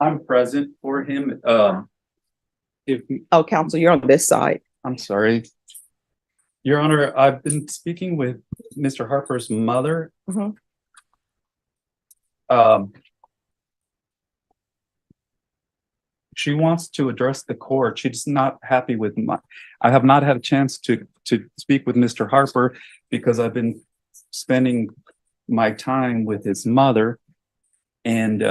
I'm present for him. If Oh, counsel, you're on this side. I'm sorry, Your Honor, I've been speaking with Mr. Harper's mother. Mhm. She wants to address the court. She's not happy with I have not had a chance to speak with Mr. Harper because I've been spending my time with his mother, and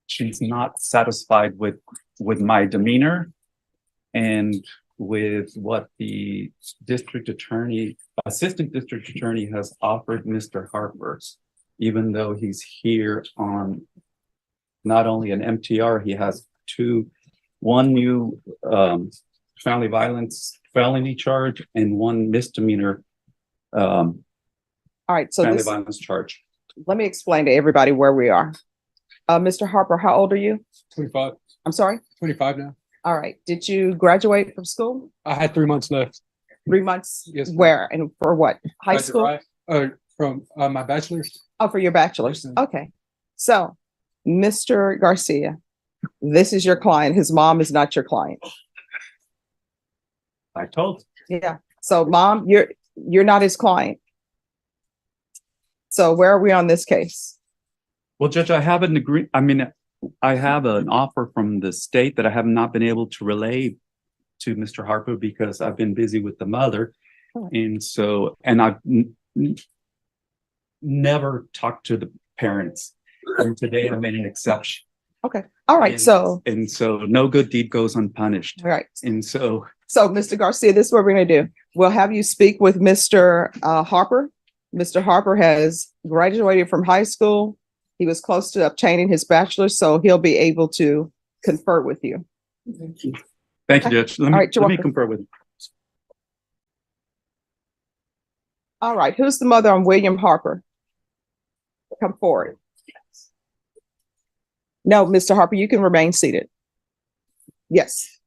she's not satisfied with my demeanor and with what the assistant district attorney has offered Mr. Harper, even though he's here on not only an MTR, he has one new family violence felony charge and one misdemeanor All right, so family violence charge. let me explain to everybody where we are. Mr. Harper, how old are you? 25. I'm sorry? 25 now. All right. Did you graduate from school? I had 3 months left. 3 months? Yes, ma'am. Where and for what? High school? From my bachelor's. Oh, for your bachelor's. Yes, ma'am. Okay. So, Mr. Garcia, this is your client. His mom is not your client. I told. Yeah. So, mom, you're not his client. So, where are we on this case? Well, Judge, I have I have an offer from the state that I have not been able to relay to Mr. Harper because I've been busy with the mother. Oh. And I've never talked to the parents. And today I made an exception. Okay. All right. So no good deed goes unpunished. all right. And so Mr. Garcia, this is what we're going to do. We'll have you speak with Mr. Harper. Mr. Harper has graduated from high school. He was close to obtaining his bachelor's, so he'll be able to confer with you. Thank you, Judge. Let me confer with you. All right. Who's the mother on William Harper? Come forward. No, Mr. Harper, you can remain seated. Yes.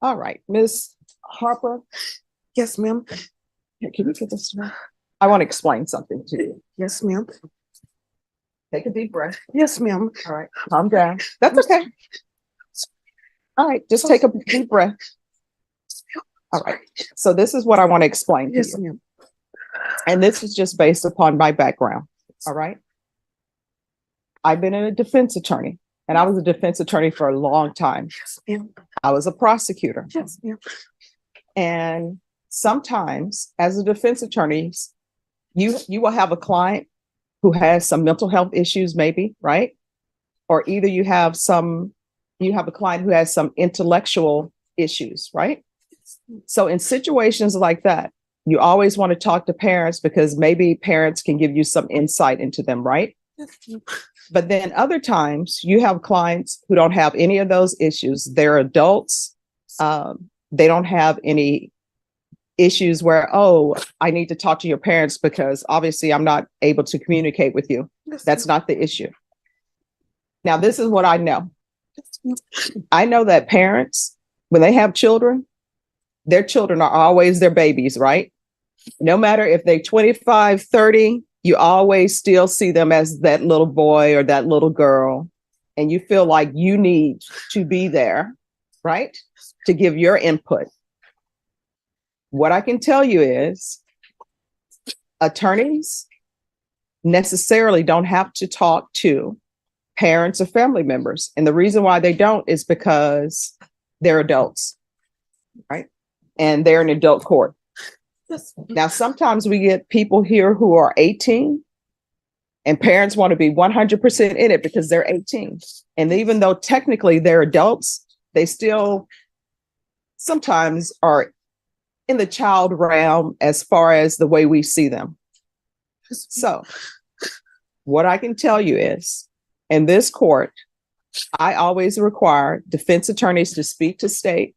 All right, Ms. Harper. Yes, ma'am. Can you get this to me? I want to explain something to you. Yes, ma'am. Take a deep breath. Yes, ma'am. All right, calm down. That's okay. All right, just take a deep breath. All right, so this is what I want to explain to Yes, you. ma'am. And this is just based upon my background. All right. I've been a defense attorney, and I was a defense attorney for a long time. Yes, ma'am. I was a prosecutor. Yes, ma'am. And sometimes as a defense attorney, you will have a client who has some mental health issues, maybe, right? Or either you have a client who has some intellectual issues, right? So in situations like that, you always want to talk to parents because maybe parents can give you some insight into them, right? Yes, ma'am. But then other times you have clients who don't have any of those issues. They're adults. They don't have any issues where, oh, I need to talk to your parents because obviously I'm not able to communicate with you. Yes, That's ma'am. not the issue. Now, this is what I know. Yes, ma'am. I know that parents, when they have children, their children are always their babies, right? No matter if they're 25, 30, you always still see them as that little boy or that little girl. And you feel like you need to be there, right? To give your input. What I can tell you is attorneys necessarily don't have to talk to parents or family members. And the reason why they don't is because they're adults, right? And they're in adult court. Yes. Now, sometimes we get people here who are 18 and parents want to be 100% in it because they're 18. And even though technically they're adults, they still sometimes are in the child realm as far as the way we see them. So what I can tell you is in this court, I always require defense attorneys to speak to state,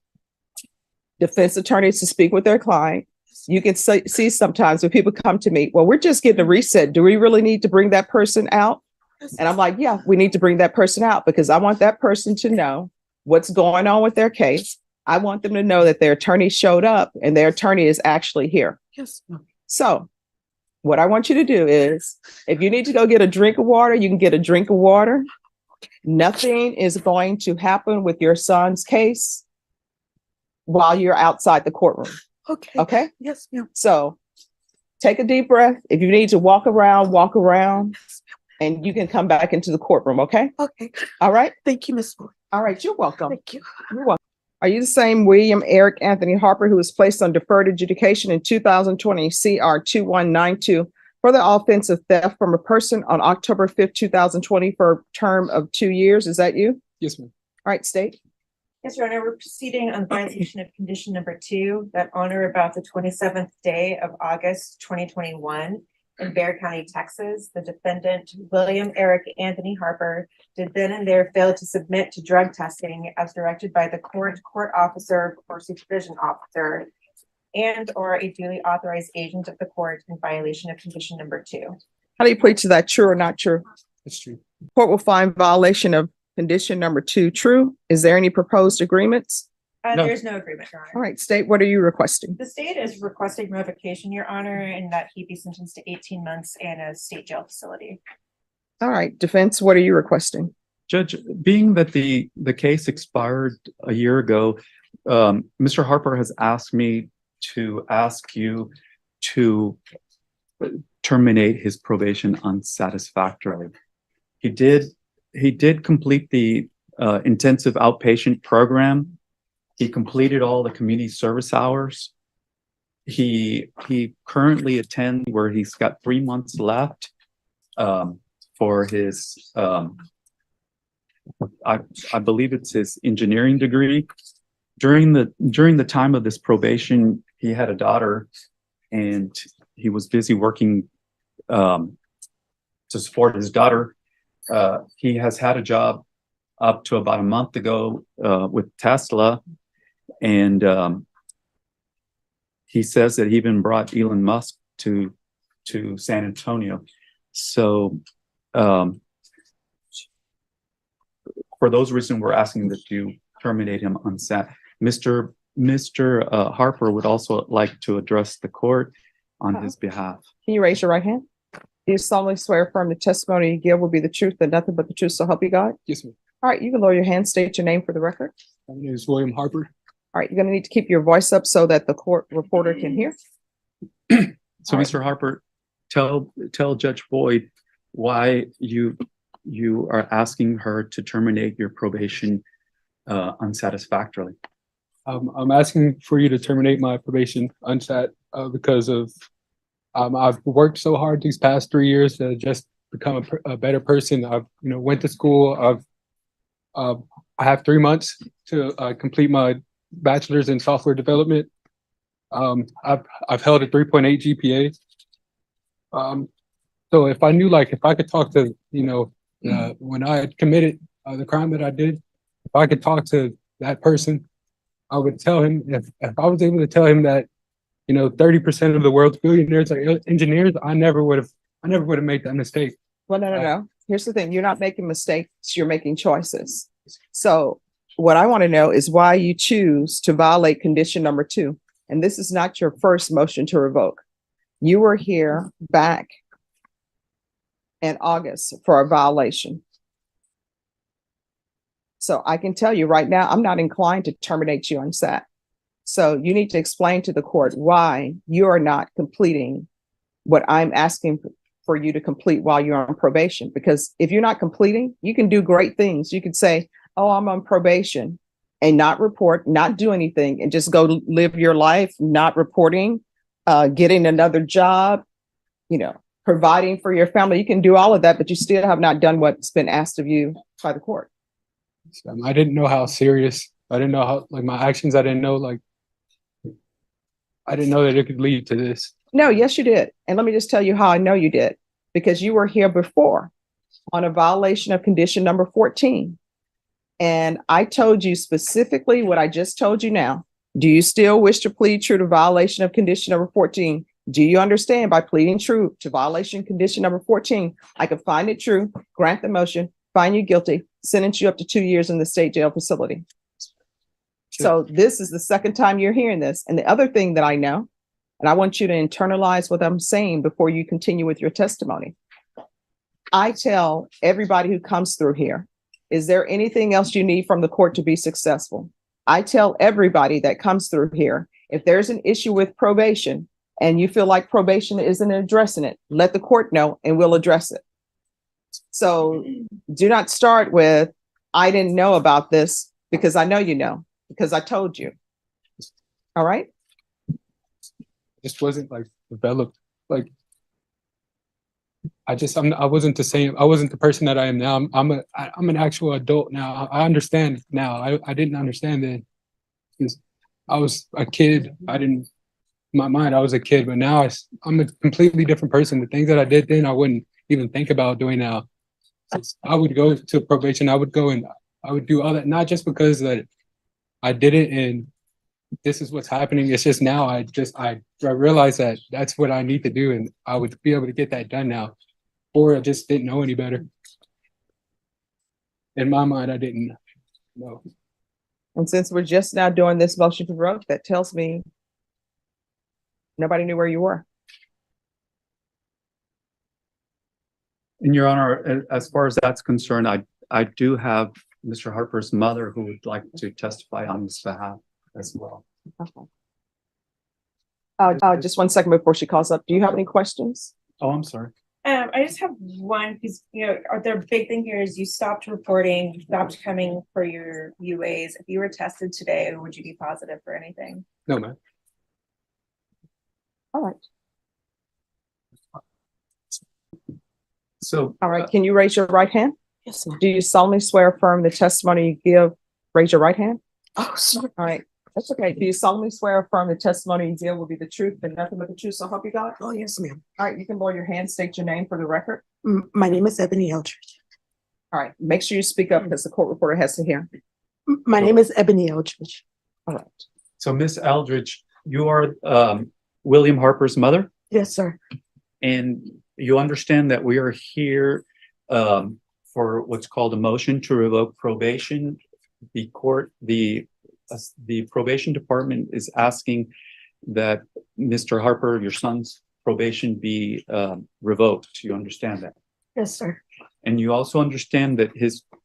defense attorneys to speak with their client. You can see sometimes when people come to me, well, we're just getting a reset. Do we really need to bring that person out? And I'm like, yeah, we need to bring that person out because I want that person to know what's going on with their case. I want them to know that their attorney showed up and their attorney is actually here. Yes, ma'am. So What I want you to do is, if you need to go get a drink of water, you can get a drink of water. Nothing is going to happen with your son's case while you're outside the courtroom. Okay. Okay? Yes, ma'am. So take a deep breath. If you need to walk around, and you can come back into the courtroom. Okay? Okay. All right? Thank you, Miss Floyd. All right. You're welcome. Thank you. You're welcome. Are you the same William Eric Anthony Harper who was placed on deferred adjudication in 2020 CR 2192 for the offense of theft from a person on October 5th, 2020 for a term of 2 years? Is that you? Yes, ma'am. All right, state. Yes, Your Honor, we're proceeding on violation of condition number 2 that on or about the 27th day of August 2021 in Bexar County, Texas, the defendant, William Eric Anthony Harper, did then and there fail to submit to drug testing as directed by the court officer or supervision officer and or a duly authorized agent of the court in violation of condition number 2. How do you plead to that? True or not true? It's true. Court will find violation of condition number 2 true. Is there any proposed agreements? No. There's no agreement, Your Honor. All right, state, what are you requesting? The state is requesting revocation, Your Honor, and that he be sentenced to 18 months in a state jail facility. All right, defense, what are you requesting? Judge, being that the case expired a year ago, Mr. Harper has asked me to ask you to terminate his probation unsatisfactorily. He did complete the intensive outpatient program. He completed all the community service hours. He currently attends where he's got 3 months left for his I believe it's his engineering degree. During the time of this probation, he had a daughter and he was busy working to support his daughter. He has had a job up to about a month ago with Tesla, and he says that he even brought Elon Musk to San Antonio. So for those reasons, we're asking that you terminate him unsat. Mr. Harper would also like to address the court on his behalf. Can you raise your right hand? Do you solemnly swear affirm the testimony you give will be the truth and nothing but the truth, so help you God? Yes, ma'am. All right, you can lower your hand, state your name for the record. My name is William Harper. All right, you're gonna need to keep your voice up so that the court reporter can hear. So, All right. Mr. Harper, tell Judge Boyd why you are asking her to terminate your probation unsatisfactorily. I'm asking for you to terminate my probation unsat because of I've worked so hard these past 3 years to just become a better person. I've went to school. I have 3 months to complete my bachelor's in software development. I've held a 3.8 GPA. So if I knew, if I could talk to when I had committed the crime that I did, if I could talk to that person, I would tell him, if I was able to tell him that 30% of the world's billionaires are engineers, I never would have made that mistake. Well, no. Here's the thing. You're not making mistakes. You're making choices. So what I want to know is why you choose to violate condition number 2. And this is not your first motion to revoke. You were here back in August for a violation. So I can tell you right now, I'm not inclined to terminate you unsat. So you need to explain to the court why you are not completing what I'm asking for you to complete while you're on probation. Because if you're not completing, you can do great things. You could say, oh, I'm on probation, and not report, not do anything, and just go live your life, not reporting, getting another job, providing for your family. You can do all of that, but you still have not done what's been asked of you by the court. I didn't know how serious. I didn't know how, my actions. I didn't know that it could lead to this. No, yes, you did. And let me just tell you how I know you did. Because you were here before on a violation of condition number 14. And I told you specifically what I just told you now. Do you still wish to plead true to violation of condition number 14? Do you understand by pleading true to violation condition number 14, I could find it true, grant the motion, find you guilty, sentence you up to 2 years in the state jail facility? So this is the second time you're hearing this. And the other thing that I know, And I want you to internalize what I'm saying before you continue with your testimony. I tell everybody who comes through here, is there anything else you need from the court to be successful? I tell everybody that comes through here, if there's an issue with probation and you feel like probation isn't addressing it, let the court know and we'll address it. So do not start with, I didn't know about this, because I know you know, because I told you. All right? Just wasn't like developed. Like I wasn't the same. I wasn't the person that I am now. I'm an actual adult now. I understand now. I didn't understand then. Because I was a kid. In my mind, I was a kid, but now I'm a completely different person. The things that I did then, I wouldn't even think about doing now. I would go to probation. I would go and I would do all that, not just because that I did it and this is what's happening. It's just now I realize that that's what I need to do, and I would be able to get that done now. Or I just didn't know any better. In my mind, I didn't know. And since we're just now doing this motion to revoke, that tells me nobody knew where you were. And Your Honor, as far as that's concerned, I do have Mr. Harper's mother who would like to testify on his behalf as well. Okay. Just 1 second before she calls up. Do you have any questions? Oh, I'm sorry. I just have one, because, the big thing here is you stopped reporting, you stopped coming for your UAs. If you were tested today, would you be positive for anything? No, man. All right. So, All right. Can you raise your right hand? Yes, ma'am. Do you solemnly swear affirm the testimony you give? Raise your right hand. Oh, sorry. All right. That's okay. Do you solemnly swear affirm the testimony you give will be the truth and nothing but the truth? So help you God. Oh, yes, ma'am. All right. You can lower your hand, state your name for the record. My name is Ebony Eldridge. All right. Make sure you speak up because the court reporter has to hear. My name is Ebony Eldridge. All right. so Miss Eldridge, you are William Harper's mother, Yes, sir. and you understand that we are here for what's called a motion to revoke probation. The probation department is asking that Mr. Harper, your son's probation, be revoked. You understand that? Yes, sir. And you also understand that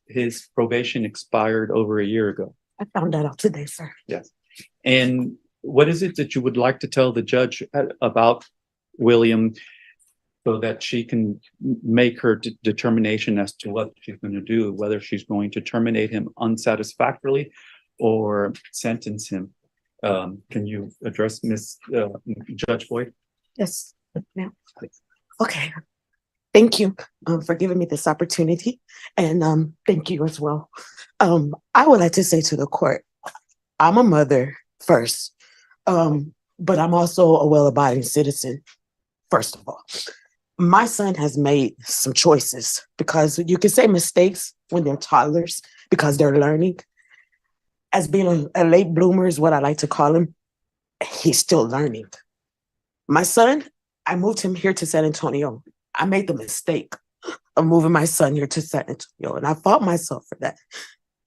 his probation expired over a year ago. I found that out today, sir. Yes. And what is it that you would like to tell the judge about William so that she can make her determination as to what she's going to do, whether she's going to terminate him unsatisfactorily or sentence him? Can you address Judge Boyd? Yes, ma'am. Okay. Thank you for giving me this opportunity. And thank you as well. I would like to say to the court, I'm a mother first, but I'm also a well-abiding citizen, first of all. My son has made some choices, because you can say mistakes when they're toddlers because they're learning. As being a late bloomer is what I like to call him, he's still learning. My son, I moved him here to San Antonio. I made the mistake of moving my son here to San Antonio, and I fought myself for that.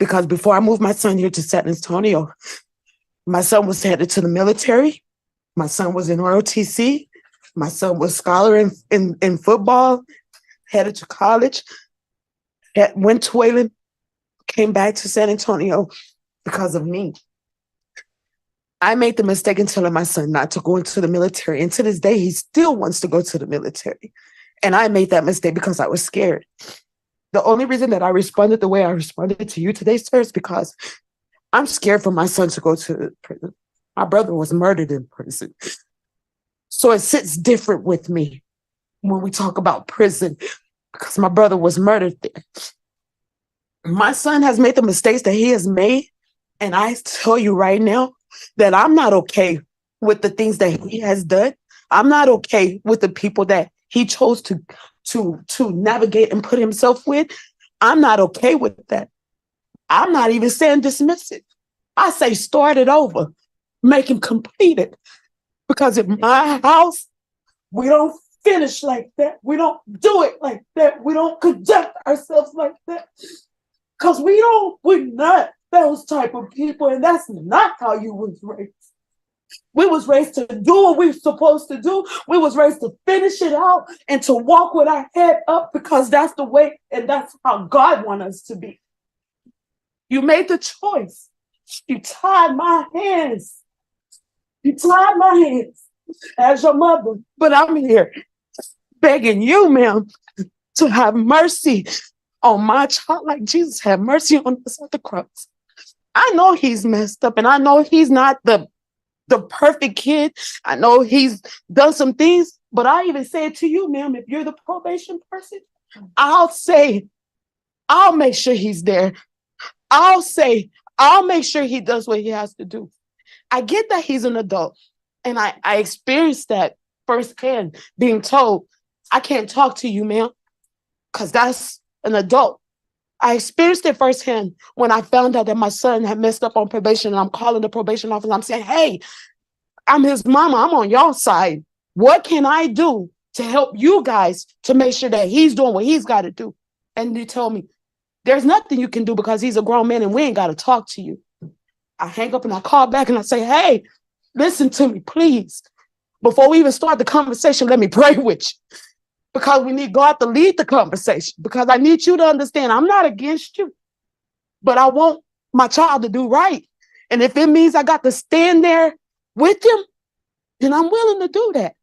Because before I moved my son here to San Antonio, my son was headed to the military. My son was in ROTC. My son was scholar in football, headed to college, went to Wayland, came back to San Antonio because of me. I made the mistake in telling my son not to go into the military. And to this day, he still wants to go to the military. And I made that mistake because I was scared. The only reason that I responded the way I responded to you today, sir, is because I'm scared for my son to go to prison. My brother was murdered in prison. So it sits different with me when we talk about prison, because my brother was murdered there. My son has made the mistakes that he has made. And I tell you right now that I'm not okay with the things that he has done. I'm not okay with the people that he chose to navigate and put himself with. I'm not okay with that. I'm not even saying dismiss it. I say start it over, make him complete it. Because in my house, we don't finish like that. We don't do it like that. We don't conduct ourselves like that. Because we're not those type of people, and that's not how you was raised. We was raised to do what we were supposed to do. We was raised to finish it out and to walk with our head up because that's the way and that's how God wants us to be. You made the choice. You tied my hands. You tied my hands as your mother. But I'm here begging you, ma'am, to have mercy on my child like Jesus had mercy on us at the cross. I know he's messed up and I know he's not the perfect kid. I know he's done some things, but I even say it to you, ma'am, if you're the probation person, I'll make sure he's there. I'll make sure he does what he has to do. I get that he's an adult and I experienced that firsthand, being told, I can't talk to you, ma'am, because that's an adult. I experienced it firsthand when I found out that my son had messed up on probation, and I'm calling the probation office. I'm saying, hey, I'm his mama. I'm on y'all side. What can I do to help you guys to make sure that he's doing what he's got to do? And they told me, there's nothing you can do because he's a grown man and we ain't got to talk to you. I hang up and I call back and I say, hey, listen to me, please. Before we even start the conversation, let me pray with you. Because we need God to lead the conversation. Because I need you to understand, I'm not against you. But I want my child to do right. And if it means I got to stand there with him, then I'm willing to do that.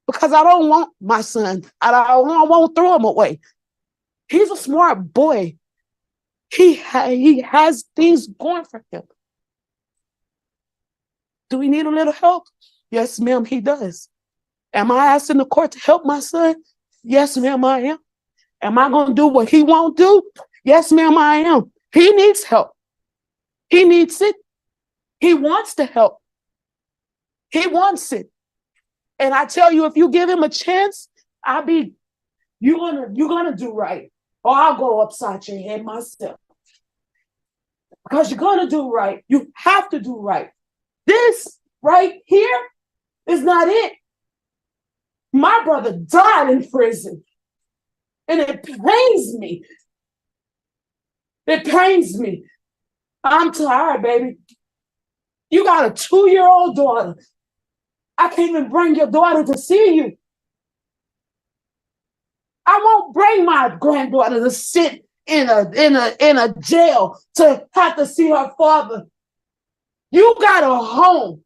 Because I don't want my son. I won't throw him away. He's a smart boy. He has things going for him. Do we need a little help? Yes, ma'am, he does. Am I asking the court to help my son? Yes, ma'am, I am. Am I going to do what he won't do? Yes, ma'am, I am. He needs help. He needs it. He wants to help. He wants it. And I tell you, if you give him a chance, you're gonna do right. Or I'll go upside your head myself. Because you're gonna do right. You have to do right. This right here is not it. My brother died in prison. And it pains me. It pains me. I'm tired, baby. You got a 2-year-old daughter. I can't even bring your daughter to see you. I won't bring my granddaughter to sit in a jail to have to see her father. You got a home.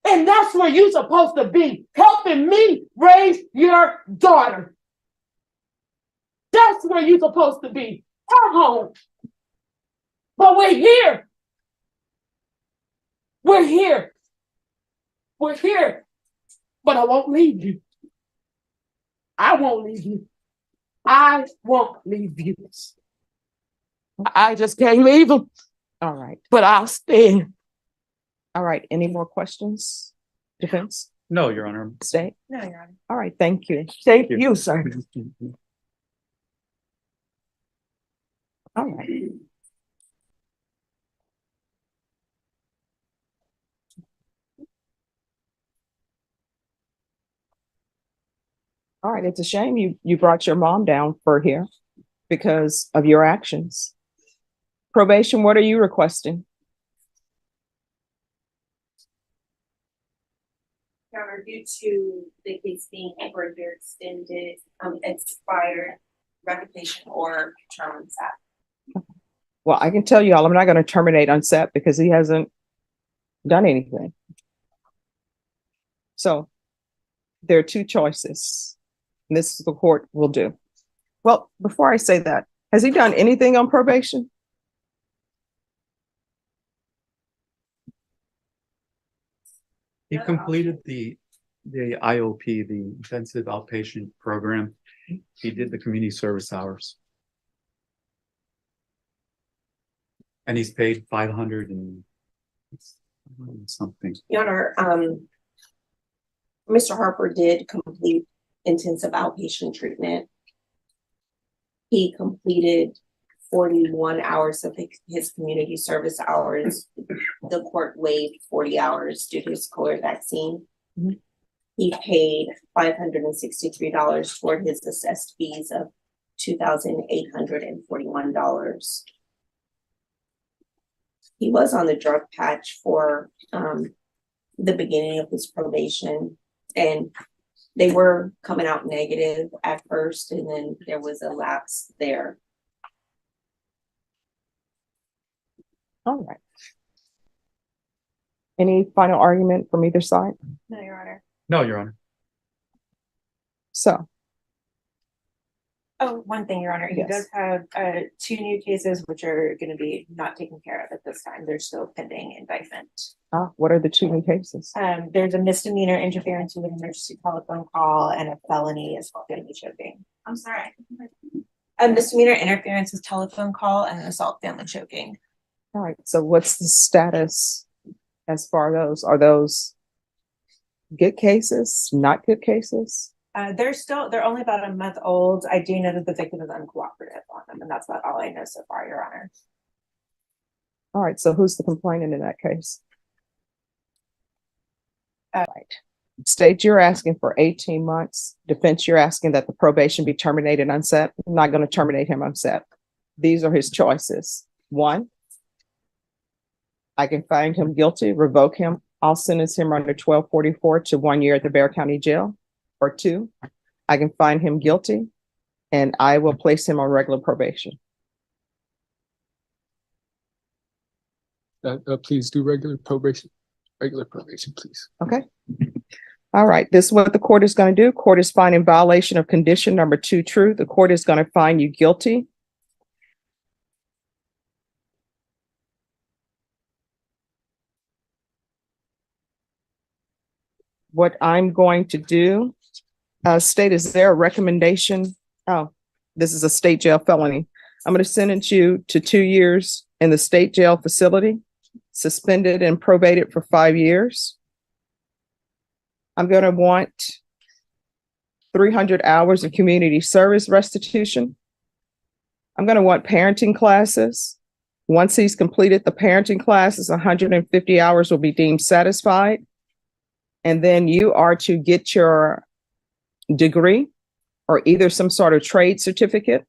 And that's where you're supposed to be, helping me raise your daughter. That's where you're supposed to be, her home. But we're here. We're here. We're here. But I won't leave you. I won't leave you. I won't leave you. I just can't leave him. All right. But I'll stand. All right. Any more questions? Defense? No, Your Honor. State? No, Your Honor. All right. Thank you. Thank you, sir. All right. All right. It's a shame you brought your mom down for here because of your actions. Probation, what are you requesting? Your Honor, due to the case being further extended, expired, revocation or term on SAP. Well, I can tell you all, I'm not going to terminate on SEP because he hasn't done anything. So there are two choices. And this is the court will do. Well, before I say that, has he done anything on probation? He completed the IOP, the intensive outpatient program. He did the community service hours. And he's paid 500 and something. Your Honor, Mr. Harper did complete intensive outpatient treatment. He completed 41 hours of his community service hours. The court waived 40 hours due to his COVID vaccine. Mm-hmm. He paid $563 toward his assessed fees of $2,841. he was on the drug patch for the beginning of his probation, and they were coming out negative at first, and then there was a lapse there. All right. Any final argument from either side? No, Your Honor. No, Your Honor. So, Oh, one thing, Your Honor, he Yes. does have two new cases which are going to be not taken care of at this time. They're still pending indictment. what are the two new cases? There's a misdemeanor interference with an emergency telephone call and a felony assault family choking. I'm sorry. A misdemeanor interference with telephone call and an assault family choking. All right. So what's the status as far as those? Are those good cases, not good cases? They're only about a month old. I do know that the victim is uncooperative on them, and that's about all I know so far, Your Honor. All right. So who's the complainant in that case? Right. State, you're asking for 18 months. Defense, you're asking that the probation be terminated unset. I'm not going to terminate him unset. These are his choices. One, I can find him guilty, revoke him. I'll sentence him under 1244 to 1 year at the Bexar County Jail. Or two, I can find him guilty and I will place him on regular probation. Please do regular probation, please. Okay. All right. This is what the court is going to do. Court is finding violation of condition number 2 true. The court is going to find you guilty. What I'm going to do, state, is there a recommendation? Oh, this is a state jail felony. I'm going to sentence you to 2 years in the state jail facility, suspended and probated for 5 years. I'm going to want 300 hours of community service restitution. I'm going to want parenting classes. Once he's completed the parenting classes, 150 hours will be deemed satisfied. And then you are to get your degree or either some sort of trade certificate.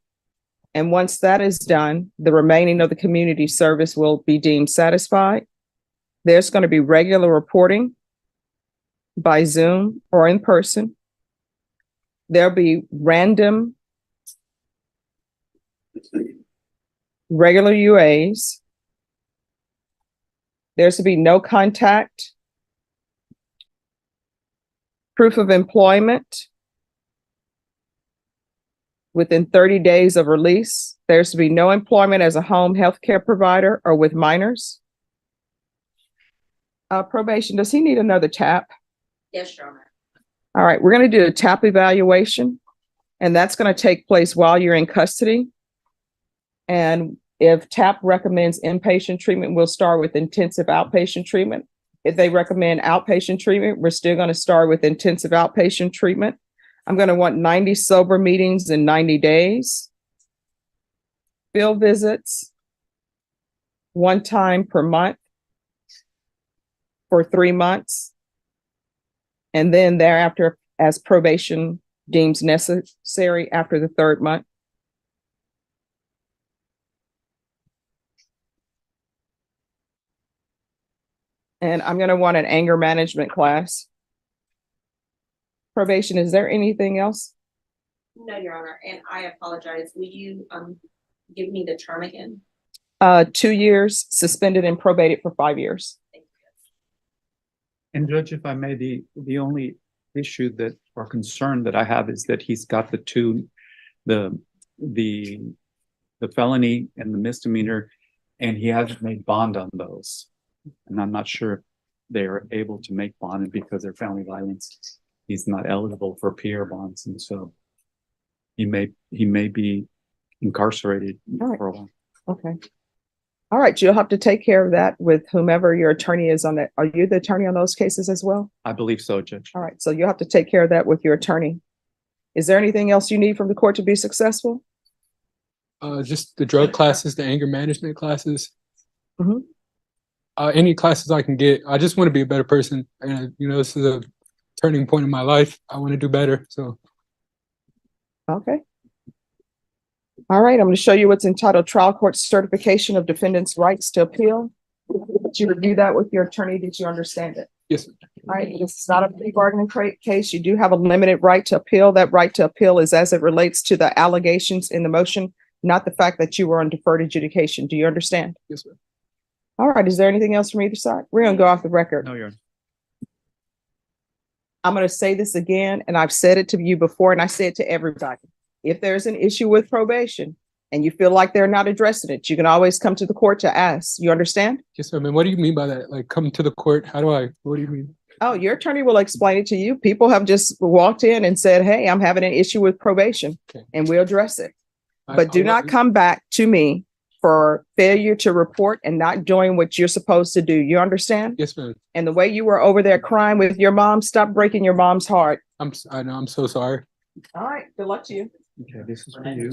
And once that is done, the remaining of the community service will be deemed satisfied. There's going to be regular reporting by Zoom or in person. There'll be random regular UAs. There's to be no contact, proof of employment within 30 days of release. There's to be no employment as a home health care provider or with minors. Probation, does he need another TAP? Yes, Your Honor. All right, we're going to do a TAP evaluation, and that's going to take place while you're in custody. And if TAP recommends inpatient treatment, we'll start with intensive outpatient treatment. If they recommend outpatient treatment, we're still going to start with intensive outpatient treatment. I'm going to want 90 sober meetings in 90 days. Field visits, 1 time per month for 3 months. And then thereafter, as probation deems necessary after the 3rd month. And I'm going to want an anger management class. Probation, is there anything else? No, Your Honor, and I apologize. Will you give me the term again? 2 years, suspended and probated for 5 years. And Judge, if I may, the only issue that or concern that I have is that he's got the felony and the misdemeanor, and he hasn't made bond on those. And I'm not sure if they are able to make bond, and because they're family violence, he's not eligible for PR bonds, and so he may be incarcerated for a while. Okay. All right, you'll have to take care of that with whomever your attorney is on that. Are you the attorney on those cases as well? I believe so, Judge. All right, so you'll have to take care of that with your attorney. Is there anything else you need from the court to be successful? Just the drug classes, the anger management classes. Mhm. Any classes I can get. I just want to be a better person. And, this is a turning point in my life. I want to do better. So. Okay. All right, I'm going to show you what's entitled Trial Court Certification of Defendant's Rights to Appeal. Did you review that with your attorney? Did you understand it? Yes, ma'am. All right, this is not a plea bargaining case. You do have a limited right to appeal. That right to appeal is as it relates to the allegations in the motion, not the fact that you were on deferred adjudication. Do you understand? Yes, ma'am. All right, is there anything else from either side? We're gonna go off the record. No, Your I'm gonna say this again, and I've said it to you before, and I say it to everybody. If there's an issue with probation and you feel like they're not addressing it, you can always come to the court to ask. You understand? Yes, ma'am. And what do you mean by that? Like, come to the court? What do you mean? Oh, your attorney will explain it to you. People have just walked in and said, hey, I'm having an issue with probation, Okay. and we'll address it. I- But do I'll- not come back to me for failure to report and not doing what you're supposed to do. You understand? Yes, ma'am. And the way you were over there crying with your mom, stop breaking your mom's heart. I know, I'm so sorry. All right, good luck to you. Okay, this is for you.